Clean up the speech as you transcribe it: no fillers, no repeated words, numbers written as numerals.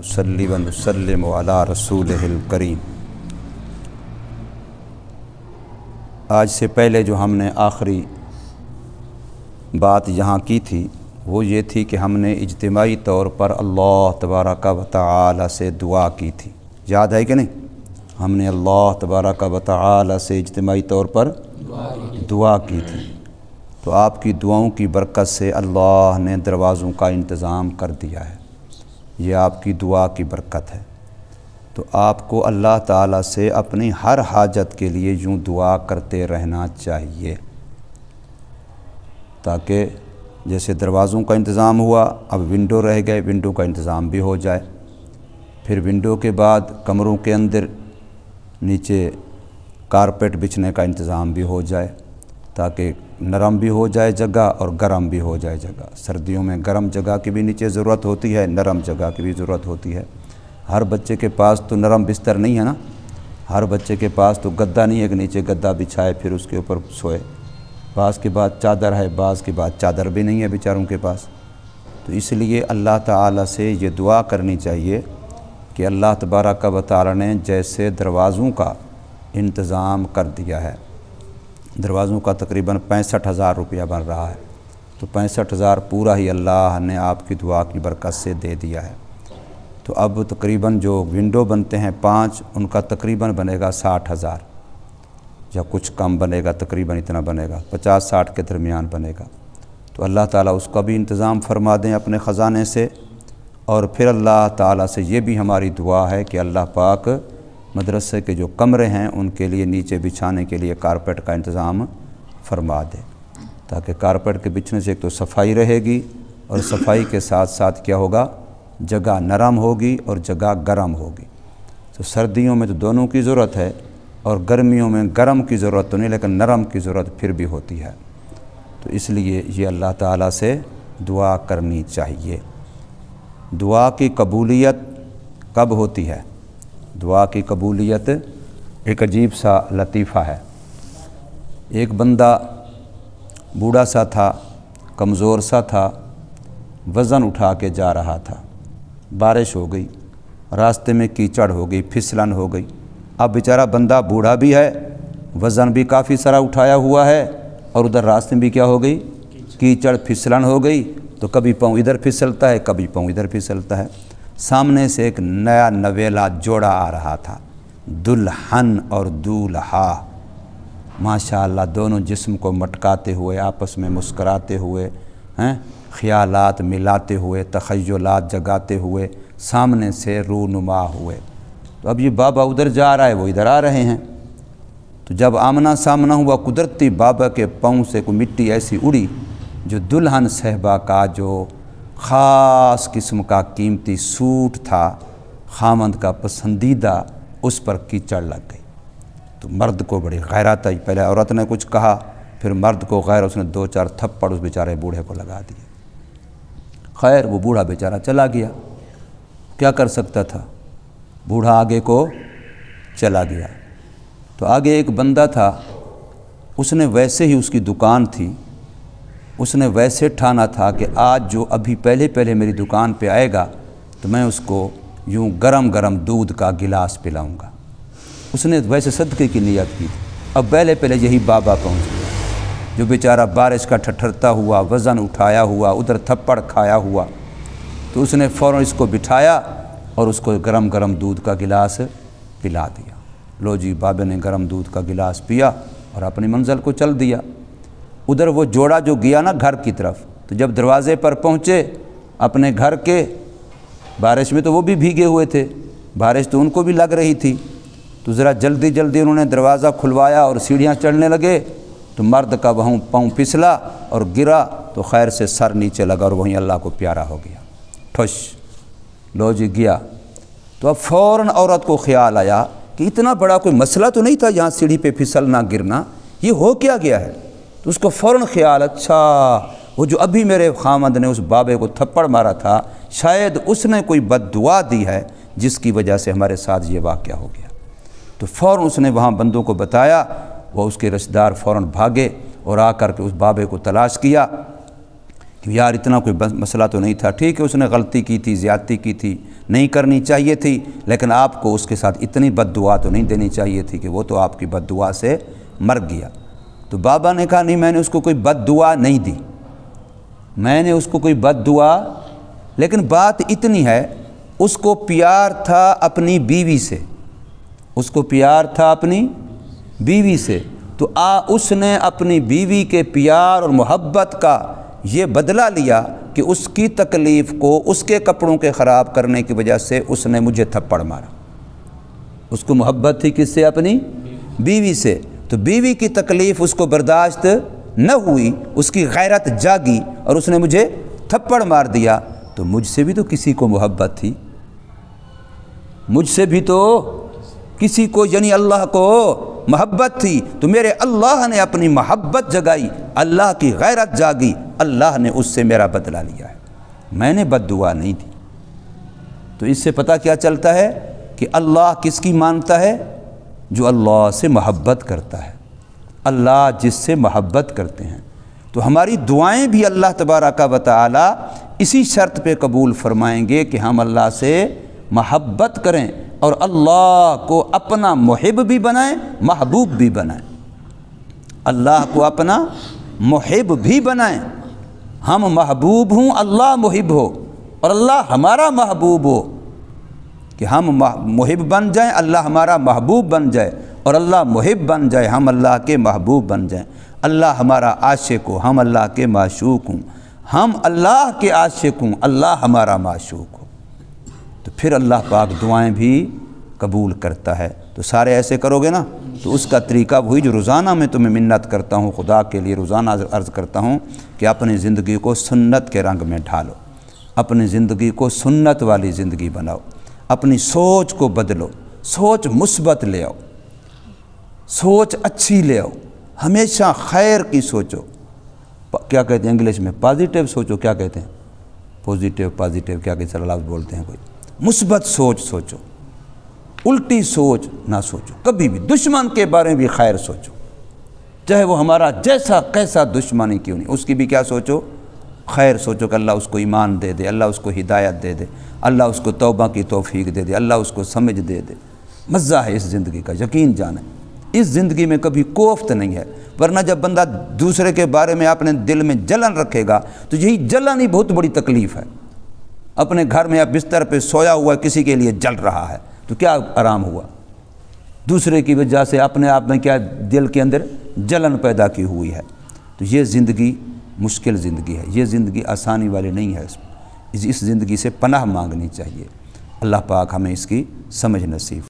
नुसल्ली व नुसल्लिमु अला रसूलिहिल करीम। आज से पहले जो हमने आखिरी बात यहाँ की थी वो ये थी कि हमने इज्तिमाई तौर पर अल्लाह तबारक व तआला से दुआ की थी। याद है कि नहीं? हमने अल्लाह तबारक व तआला से इज्तिमाई तौर पर दुआ की थी। तो आपकी दुआओं की बरकत से अल्लाह ने दरवाज़ों का इंतज़ाम कर दिया है। ये आपकी दुआ की बरकत है। तो आपको अल्लाह ताला से अपनी हर हाजत के लिए यूँ दुआ करते रहना चाहिए, ताकि जैसे दरवाज़ों का इंतज़ाम हुआ, अब विंडो रह गए, विंडो का इंतज़ाम भी हो जाए। फिर विंडो के बाद कमरों के अंदर नीचे कारपेट बिछने का इंतज़ाम भी हो जाए, ताकि नरम भी हो जाए जगह और गर्म भी हो जाए जगह। सर्दियों में गर्म जगह की भी नीचे ज़रूरत होती है, नरम जगह की भी ज़रूरत होती है। हर बच्चे के पास तो नरम बिस्तर नहीं है ना, हर बच्चे के पास तो गद्दा नहीं है कि नीचे गद्दा बिछाए फिर उसके ऊपर सोए। बाज़ के बाद चादर है, बाज़ के बाद चादर भी नहीं है बेचारों के पास। तो इसलिए अल्लाह ताला से ये दुआ करनी चाहिए कि अल्लाह तबारक व तआला ने जैसे दरवाज़ों का इंतज़ाम कर दिया है, दरवाज़ों का तकरीबन 65,000 रुपया बन रहा है, तो 65,000 पूरा ही अल्लाह ने आपकी दुआ की बरकत से दे दिया है। तो अब तकरीबन जो विंडो बनते हैं 5, उनका तकरीबन बनेगा 60,000 या कुछ कम बनेगा, तकरीबन इतना बनेगा, 50-60 के दरमियान बनेगा। तो अल्लाह ताला उसका भी इंतज़ाम फरमा दें अपने ख़जाने से। और फिर अल्लाह ताला से ये भी हमारी दुआ है कि अल्लाह पाक मदरसे के जो कमरे हैं उनके लिए नीचे बिछाने के लिए कारपेट का इंतज़ाम फरमा दे, ताकि कारपेट के बिछने से एक तो सफाई रहेगी और सफाई के साथ साथ क्या होगा, जगह नरम होगी और जगह गर्म होगी। तो सर्दियों में तो दोनों की ज़रूरत है और गर्मियों में गर्म की ज़रूरत तो नहीं, लेकिन नरम की ज़रूरत फिर भी होती है। तो इसलिए ये अल्लाह ताला से दुआ करनी चाहिए। दुआ की कबूलियत कब होती है? दुआ की कबूलियत एक अजीब सा लतीफ़ा है। एक बंदा बूढ़ा सा था, कमज़ोर सा था, वज़न उठा के जा रहा था। बारिश हो गई, रास्ते में कीचड़ हो गई, फिसलन हो गई। अब बेचारा बंदा बूढ़ा भी है, वज़न भी काफ़ी सारा उठाया हुआ है, और उधर रास्ते में भी क्या हो गई, कीचड़ फिसलन हो गई। तो कभी पाँव इधर फिसलता है, कभी पाँव इधर फिसलता है। सामने से एक नया नवेला जोड़ा आ रहा था, दुल्हन और दूल्हा। माशाअल्लाह दोनों जिस्म को मटकाते हुए, आपस में मुस्कराते हुए, हैं ख़यालात मिलाते हुए, तख़य्युलात जगाते हुए सामने से रूनुमा हुए। तो अब ये बाबा उधर जा रहा है, वो इधर आ रहे हैं। तो जब आमना सामना हुआ, कुदरती बाबा के पाँव से कोई मिट्टी ऐसी उड़ी जो दुल्हन साहबा का जो ख़ास किस्म का कीमती सूट था, खामंद का पसंदीदा, उस पर कीचड़ लग गई। तो मर्द को बड़ी गैरत आई। पहले औरत ने कुछ कहा, फिर मर्द को गैर, उसने 2-4 थप्पड़ उस बेचारे बूढ़े को लगा दिए। खैर वो बूढ़ा बेचारा चला गया, क्या कर सकता था, बूढ़ा आगे को चला गया। तो आगे एक बंदा था, उसने वैसे ही, उसकी दुकान थी, उसने वैसे ठाना था कि आज जो अभी पहले पहले मेरी दुकान पे आएगा तो मैं उसको यूँ गरम गरम दूध का गिलास पिलाऊंगा। उसने वैसे सदक़े की नियत की थी। अब पहले पहले यही बाबा पहुँच गया, जो बेचारा बारिश का ठठरता हुआ, वज़न उठाया हुआ, उधर थप्पड़ खाया हुआ। तो उसने फ़ौरन इसको बिठाया और उसको गरम गरम दूध का गिलास पिला दिया। लो जी, बाबे ने गरम दूध का गिलास पिया और अपनी मंजिल को चल दिया। उधर वो जोड़ा जो गया ना घर की तरफ, तो जब दरवाज़े पर पहुँचे अपने घर के, बारिश में तो वो भी भीगे हुए थे, बारिश तो उनको भी लग रही थी। तो ज़रा जल्दी जल्दी उन्होंने दरवाज़ा खुलवाया और सीढ़ियाँ चढ़ने लगे। तो मर्द का वहाँ पाँव फिसला और गिरा, तो खैर से सर नीचे लगा और वहीं अल्लाह को प्यारा हो गया, ठुश, लो जी गया। तो अब फ़ौरन औरत को ख्याल आया कि इतना बड़ा कोई मसला तो नहीं था यहाँ सीढ़ी पे फिसलना गिरना, ये हो क्या गया है। तो उसको फ़ौरन ख्याल, अच्छा वो जो अभी मेरे खामद ने उस बाबे को थप्पड़ मारा था, शायद उसने कोई बद्दुआ दी है जिसकी वजह से हमारे साथ ये वाक़या हो गया। तो फ़ौरन उसने वहाँ बंदों को बताया, वो उसके रिश्तेदार फ़ौरन भागे और आकर के उस बाबे को तलाश किया کہ یار اتنا کوئی مسئلہ تو نہیں تھا، ٹھیک ہے اس نے غلطی کی تھی، زیادتی کی تھی، نہیں کرنی چاہیے تھی، لیکن آپ کو اس کے ساتھ اتنی بد دعا تو نہیں دینی چاہیے تھی کہ وہ تو آپ کی بد دعا سے مر گیا۔ تو بابا نے کہا نہیں، میں نے اس کو کوئی بد دعا نہیں دی، میں نے اس کو کوئی بد دعا، لیکن بات اتنی ہے اس کو پیار تھا اپنی بیوی سے، اس کو پیار تھا اپنی بیوی سے، تو اس نے اپنی بیوی کے پیار اور محبت کا یہ بدلہ لیا کہ اس کی تکلیف کو، اس کے کپڑوں کے خراب کرنے کی وجہ سے اس نے مجھے تھپڑ مارا۔ اس کو محبت تھی کس سے؟ اپنی بیوی سے، تو بیوی کی تکلیف اس کو برداشت نہ ہوئی، اس کی غیرت جاگی اور اس نے مجھے تھپڑ مار دیا۔ تو مجھ سے بھی تو کسی کو محبت تھی، مجھ سے بھی تو کسی کو، یعنی اللہ کو محبت تھی، تو میرے اللہ نے اپنی محبت جگائی، اللہ کی غیرت جاگی، اللہ نے اس سے میرا بدلہ لیا ہے، میں نے بد دعا نہیں دی۔ تو اس سے پتہ کیا چلتا ہے کہ اللہ کس کی مانتا ہے؟ جو اللہ سے محبت کرتا ہے، اللہ جس سے محبت کرتے ہیں۔ تو ہماری دعائیں بھی اللہ تبارک و تعالی اسی شرط پہ قبول فرمائیں گے کہ ہم اللہ سے محبت کریں اور اللہ کو اپنا محب بھی بنائیں، محبوب بھی بنائیں، اللہ کو اپنا محب بھی بنائیں، ہم محبوب ہوں، اللہ محب ہو، اور اللہ ہمارا محبوب ہو، کہ ہم محب بن جائیں، اللہ ہمارا محبوب بن جائے، اور اللہ محب بن جائے، ہم اللہ کے محبوب بن جائیں، اللہ ہمارا عاشق ہو، ہم اللہ کے معشوق ہوں، ہم اللہ کے عاشق ہوں، اللہ ہمارا معشوق ہو، تو پھر اللہ پاک دعائیں بھی قبول کرتا ہے۔ تو سارے ایسے کرو گے نا، تو اس کا طریقہ وہی جو روزانہ میں تمہیں منت کرتا ہوں، خدا کے لیے روزانہ عرض کرتا ہوں کہ اپنی زندگی کو سنت کے رنگ میں ڈھالو، اپنی زندگی کو سنت والی زندگی بناؤ، اپنی سوچ کو بدلو، سوچ مثبت لے آؤ، سوچ اچھی لے آؤ، ہمیشہ خیر کی سوچو، کیا کہتے ہیں انگلش میں پازیٹیو سوچو، کیا کہتے ہیں پازیٹیو کیا کہتے ہیں لفظ بولتے ہیں کوئی، مثبت سوچ سوچو، الٹی سوچ نہ سوچو، کبھی بھی دشمن کے بارے میں بھی خیر سوچو، چاہے وہ ہمارا جیسا کیسا دشمن ہی کیوں نہیں، اس کی بھی کیا سوچو؟ خیر سوچو کہ اللہ اس کو ایمان دے دے، اللہ اس کو ہدایت دے دے، اللہ اس کو توبہ کی توفیق دے دے، اللہ اس کو سمجھ دے دے۔ مزہ ہے اس زندگی کا، یقین جانیں اس زندگی میں کبھی کوفت نہیں ہے، ورنہ جب بندہ دوسرے کے بارے میں اپنے دل میں جلن رکھے گا تو یہی جلن ہی بہت بڑی تکلیف ہے۔ اپنے گھر میں اب بستر پہ سویا ہوا کسی کے لیے جل رہا ہے تو کیا آرام ہوا؟ دوسرے کی وجہ سے اپنے آپ میں کیا دل کے اندر جلن پیدا کی ہوئی ہے۔ تو یہ زندگی مشکل زندگی ہے، یہ زندگی آسانی والی نہیں ہے، اس زندگی سے پناہ مانگنی چاہیے۔ اللہ پاک ہمیں اس کی سمجھ نصیب